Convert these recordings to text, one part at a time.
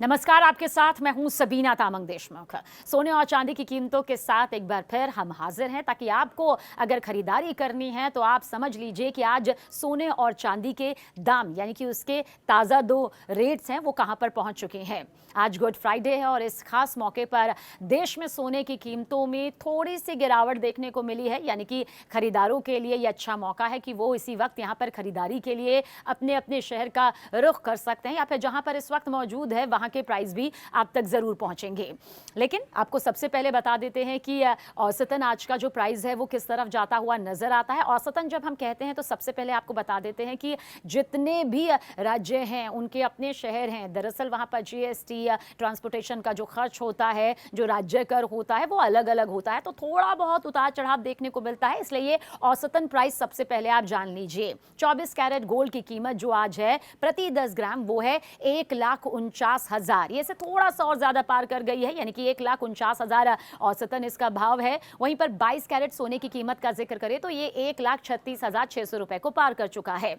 नमस्कार, आपके साथ मैं हूं सबीना तामंग देशमुख। सोने और चांदी की कीमतों के साथ एक बार फिर हम हाजिर हैं ताकि आपको अगर खरीदारी करनी है तो आप समझ लीजिए कि आज सोने और चांदी के दाम यानी कि उसके ताज़ा दो रेट्स हैं वो कहां पर पहुंच चुके हैं। आज गुड फ्राइडे है और इस खास मौके पर देश में सोने की कीमतों में थोड़ी सी गिरावट देखने को मिली है, यानी कि खरीदारों के लिए ये अच्छा मौका है कि वो इसी वक्त यहाँ पर खरीदारी के लिए अपने अपने शहर का रुख कर सकते हैं या फिर जहाँ पर इस वक्त मौजूद है वहाँ के प्राइस भी आप तक ज़रूर पहुँचेंगे। लेकिन आपको सबसे पहले बता देते हैं कि औसतन आज का जो प्राइस है वो किस तरफ जाता हुआ नज़र आता है। औसतन जब हम कहते हैं तो सबसे पहले आपको बता देते हैं कि जितने भी राज्य हैं उनके अपने शहर हैं। दरअसल वहाँ पर जीएसटी या ट्रांसपोर्टेशन का जो खर्च होता है, जो राज्य कर होता है, वो अलग अलग होता है, तो थोड़ा बहुत उतार चढ़ाव देखने को मिलता है। इसलिए ये औसतन प्राइस सबसे पहले आप जान लीजिए। 24 कैरेट गोल्ड की कीमत जो आज है प्रति 10 ग्राम वो है 1,49,000। ये से थोड़ा सा और ज्यादा पार कर गई है, यानी कि 1,49,000 औसतन इसका भाव है। वहीं पर 22 कैरेट सोने की कीमत का जिक्र करें तो ये 1,36,600 रुपए को पार कर चुका है।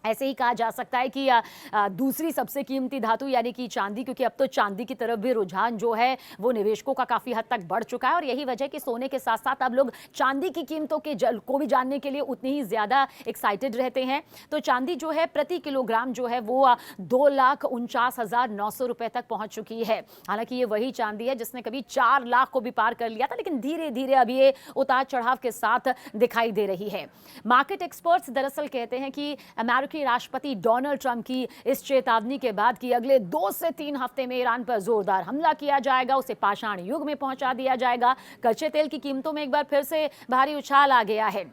ऐसे ही कहा जा सकता है कि दूसरी सबसे कीमती धातु यानी कि चांदी, क्योंकि अब तो चांदी की तरफ भी रुझान जो है वो निवेशकों का काफ़ी हद तक बढ़ चुका है और यही वजह कि सोने के साथ साथ अब लोग चांदी की कीमतों के को भी जानने के लिए उतनी ही ज़्यादा एक्साइटेड रहते हैं। तो चांदी जो है प्रति किलोग्राम जो है वो 2,49,900 रुपये तक पहुँच चुकी है। हालांकि ये वही चांदी है जिसने कभी 4 लाख को भी पार कर लिया था, लेकिन धीरे धीरे अब ये उतार चढ़ाव के साथ दिखाई दे रही है। मार्केट एक्सपर्ट्स दरअसल कहते हैं कि अमेरिकी राष्ट्रपति डोनाल्ड ट्रंप की इस चेतावनी के बाद कि अगले 2 से 3 हफ्ते में ईरान पर जोरदार हमला किया जाएगा, उसे पाषाण युग में पहुंचा दिया जाएगा, कच्चे तेल की कीमतों में एक बार फिर से भारी उछाल आ गया है।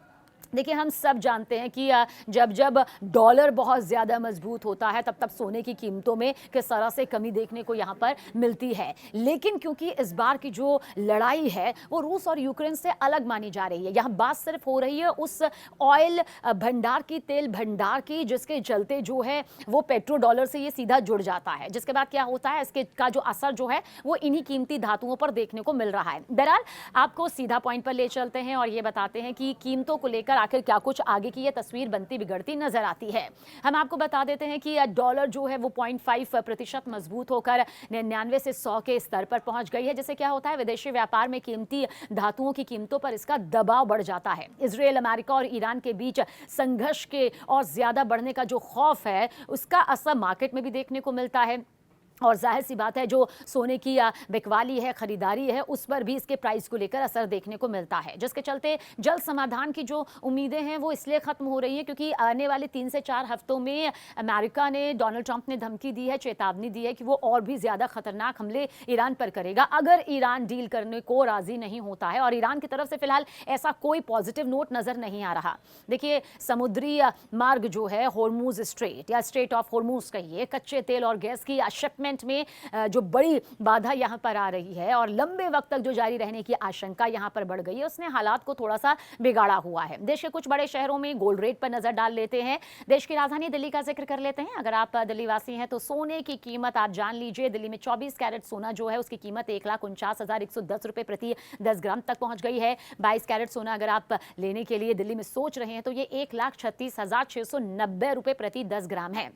देखिए, हम सब जानते हैं कि जब जब डॉलर बहुत ज़्यादा मजबूत होता है तब तब सोने की कीमतों में किस तरह से कमी देखने को यहाँ पर मिलती है। लेकिन क्योंकि इस बार की जो लड़ाई है वो रूस और यूक्रेन से अलग मानी जा रही है, यहाँ बात सिर्फ हो रही है उस ऑयल भंडार की, तेल भंडार की, जिसके चलते जो है वो पेट्रो डॉलर से ये सीधा जुड़ जाता है, जिसके बाद क्या होता है इसके का जो असर जो है वो इन्हीं कीमती धातुओं पर देखने को मिल रहा है। बहरहाल आपको सीधा पॉइंट पर ले चलते हैं और ये बताते हैं कि कीमतों को लेकर आखिर क्या कुछ आगे की ये तस्वीर बनती बिगड़ती नजर आती है। हम आपको बता देते हैं कि डॉलर जो है वो 0.5% मजबूत होकर 99 से 100 के स्तर पर पहुंच गई है, जिससे क्या होता है विदेशी व्यापार में कीमती धातुओं की कीमतों पर इसका दबाव बढ़ जाता है। इजरायल, अमेरिका और ईरान के बीच संघर्ष के और ज्यादा बढ़ने का जो खौफ है उसका असर मार्केट में भी देखने को मिलता है और जाहिर सी बात है जो सोने की बिकवाली है, खरीदारी है, उस पर भी इसके प्राइस को लेकर असर देखने को मिलता है, जिसके चलते जल्द समाधान की जो उम्मीदें हैं वो इसलिए ख़त्म हो रही हैं क्योंकि आने वाले 3 से 4 हफ्तों में अमेरिका ने, डोनाल्ड ट्रंप ने धमकी दी है, चेतावनी दी है कि वो और भी ज़्यादा खतरनाक हमले ईरान पर करेगा अगर ईरान डील करने को राज़ी नहीं होता है। और ईरान की तरफ से फिलहाल ऐसा कोई पॉजिटिव नोट नज़र नहीं आ रहा। देखिए, समुद्री मार्ग जो है होर्मुज स्ट्रेट या स्ट्रेट ऑफ होर्मुज कहिए, कच्चे तेल और गैस की शिपमेंट में जो बड़ी बाधा यहां पर आ रही है और लंबे वक्त तक जो जारी रहने की आशंका यहां पर बढ़ गई है, उसने हालात को थोड़ा सा बिगाड़ा हुआ है। देश के कुछ बड़े शहरों में गोल्ड रेट पर नजर डाल लेते हैं। देश की राजधानी दिल्ली का जिक्र कर लेते हैं। अगर आप दिल्ली वासी हैं तो सोने की कीमत आप जान लीजिए। दिल्ली में 24 कैरेट सोना जो है उसकी कीमत 1,49,110 रुपए प्रति 10 ग्राम तक पहुंच गई है। 22 कैरेट सोना अगर आप लेने के लिए दिल्ली में सोच रहे हैं तो ये 1,36,690 रुपए प्रति 10 ग्राम है।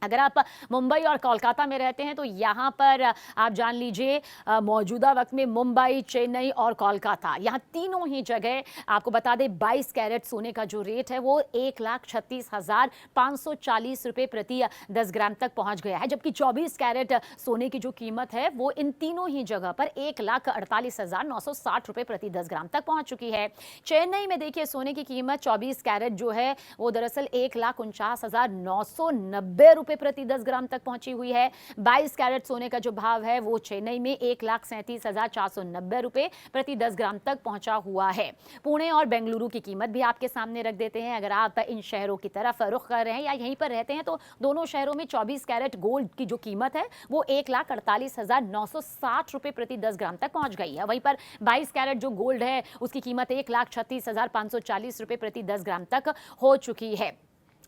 अगर आप मुंबई और कोलकाता में रहते हैं तो यहाँ पर आप जान लीजिए मौजूदा वक्त में मुंबई, चेन्नई और कोलकाता, यहाँ तीनों ही जगह आपको बता दें 22 कैरेट सोने का जो रेट है वो 1,36,540 रुपये प्रति 10 ग्राम तक पहुँच गया है, जबकि 24 कैरेट सोने की जो कीमत है वो इन तीनों ही जगह पर 1,48,960 रुपये प्रति 10 ग्राम तक पहुँच चुकी है। चेन्नई में देखिए सोने की कीमत 24 कैरेट जो है वो दरअसल 1,49,990 रुपये प्रति 10 ग्राम तक पहुंची हुई है। 22 कैरेट सोने का जो भाव है वो चेन्नई में 1,37,490 रुपये प्रति 10 ग्राम तक पहुंचा हुआ है। पुणे और बेंगलुरु की कीमत भी आपके सामने रख देते हैं। अगर आप इन शहरों की तरफ रुख कर रहे हैं या यहीं पर रहते हैं तो दोनों शहरों में 24 कैरेट गोल्ड की जो कीमत है वो 1,48,960 रुपये प्रति 10 ग्राम तक पहुंच गई है। वहीं पर 22 कैरेट जो गोल्ड है उसकी कीमत 1,36,540 रुपये प्रति 10 ग्राम तक हो चुकी है।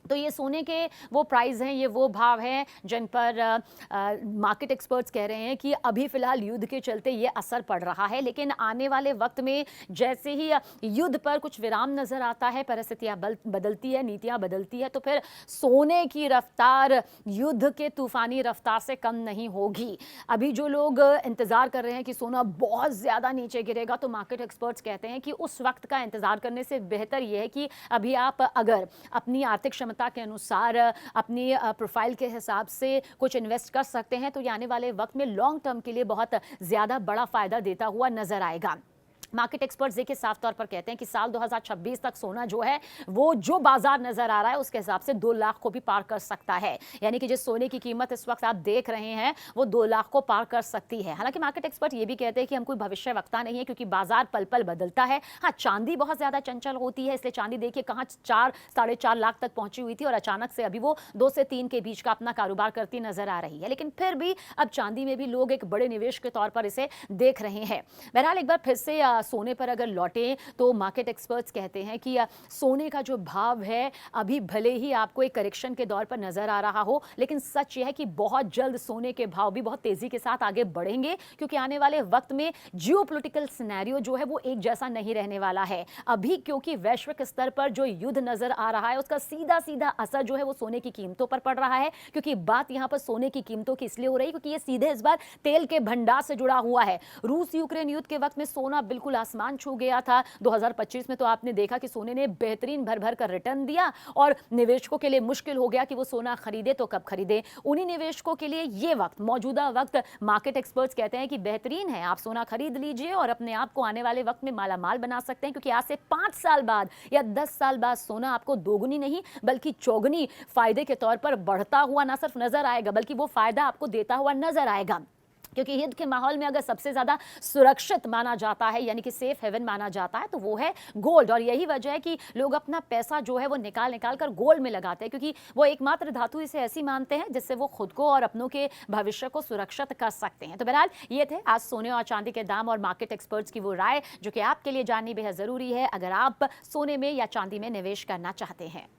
तो ये सोने के वो प्राइस हैं, ये वो भाव हैं जिन पर मार्केट एक्सपर्ट्स कह रहे हैं कि अभी फिलहाल युद्ध के चलते ये असर पड़ रहा है, लेकिन आने वाले वक्त में जैसे ही युद्ध पर कुछ विराम नजर आता है, परिस्थितियां बदलती है, नीतियां बदलती है, तो फिर सोने की रफ्तार युद्ध के तूफानी रफ्तार से कम नहीं होगी। अभी जो लोग इंतजार कर रहे हैं कि सोना बहुत ज्यादा नीचे गिरेगा, तो मार्केट एक्सपर्ट्स कहते हैं कि उस वक्त का इंतजार करने से बेहतर यह है कि अभी आप अगर अपनी आर्थिक क्षमता के अनुसार अपनी प्रोफाइल के हिसाब से कुछ इन्वेस्ट कर सकते हैं, तो ये आने वाले वक्त में लॉन्ग टर्म के लिए बहुत ज़्यादा बड़ा फायदा देता हुआ नजर आएगा। मार्केट एक्सपर्ट्स देखिए साफ तौर पर कहते हैं कि साल 2026 तक सोना जो है वो जो बाजार नजर आ रहा है उसके हिसाब से 2 लाख को भी पार कर सकता है। यानी कि जिस सोने की कीमत इस वक्त आप देख रहे हैं वो 2 लाख को पार कर सकती है। हालांकि मार्केट एक्सपर्ट ये भी कहते हैं कि हम कोई भविष्यवक्ता नहीं है, क्योंकि बाजार पल पल बदलता है। हाँ, चांदी बहुत ज्यादा चंचल होती है, इसलिए चांदी देखिए कहाँ 4 साढ़े 4 लाख तक पहुंची हुई थी और अचानक से अभी वो 2 से 3 के बीच का अपना कारोबार करती नजर आ रही है। लेकिन फिर भी अब चांदी में भी लोग एक बड़े निवेश के तौर पर इसे देख रहे हैं। बहरहाल एक बार फिर से सोने पर अगर लौटे तो मार्केट एक्सपर्ट्स कहते हैं कि सोने का जो भाव है अभी भले ही आपको एक करेक्शन के दौर पर नजर आ रहा हो, लेकिन सच यह है कि बहुत जल्द सोने के भाव भी बहुत तेजी के साथ आगे बढ़ेंगे, क्योंकि आने वाले वक्त में जियोपॉलिटिकल सिनेरियो जो है वो एक जैसा नहीं रहने वाला है। अभी क्योंकि वैश्विक स्तर पर जो युद्ध नजर आ रहा है उसका सीधा सीधा असर जो है वो सोने की कीमतों पर पड़ रहा है, क्योंकि बात यहां पर सोने की कीमतों की इसलिए हो रही है क्योंकि ये सीधे इस बार तेल के भंडार से जुड़ा हुआ है। रूस यूक्रेन युद्ध के वक्त में सोना बिल्कुल आसमान छू गया था। 2025 में तो आपने देखा कि सोने ने बेहतरीन भर भर कर रिटर्न दिया और निवेशकों के लिए मुश्किल हो गया कि वो सोना खरीदे तो कब खरीदे। उन्हीं निवेशकों के लिए ये वक्त, मौजूदा वक्त, मार्केट एक्सपर्ट्स कहते हैं कि बेहतरीन है। आप सोना खरीद लीजिए और अपने आप को आने वाले वक्त में मालामाल बना सकते हैं, क्योंकि आज से 5 साल बाद या 10 साल बाद सोना आपको दोगुनी नहीं बल्कि चौगुनी फायदे के तौर पर बढ़ता हुआ ना सिर्फ नजर आएगा बल्कि वो फायदा आपको देता हुआ नजर आएगा। क्योंकि युद्ध के माहौल में अगर सबसे ज्यादा सुरक्षित माना जाता है, यानी कि सेफ हेवन माना जाता है, तो वो है गोल्ड। और यही वजह है कि लोग अपना पैसा जो है वो निकाल निकाल कर गोल्ड में लगाते हैं, क्योंकि वो एकमात्र धातु इसे ऐसी मानते हैं जिससे वो खुद को और अपनों के भविष्य को सुरक्षित कर सकते हैं। तो बहरहाल ये थे आज सोने और चांदी के दाम और मार्केट एक्सपर्ट्स की वो राय, जो कि आपके लिए जाननी बेहद जरूरी है अगर आप सोने में या चांदी में निवेश करना चाहते हैं।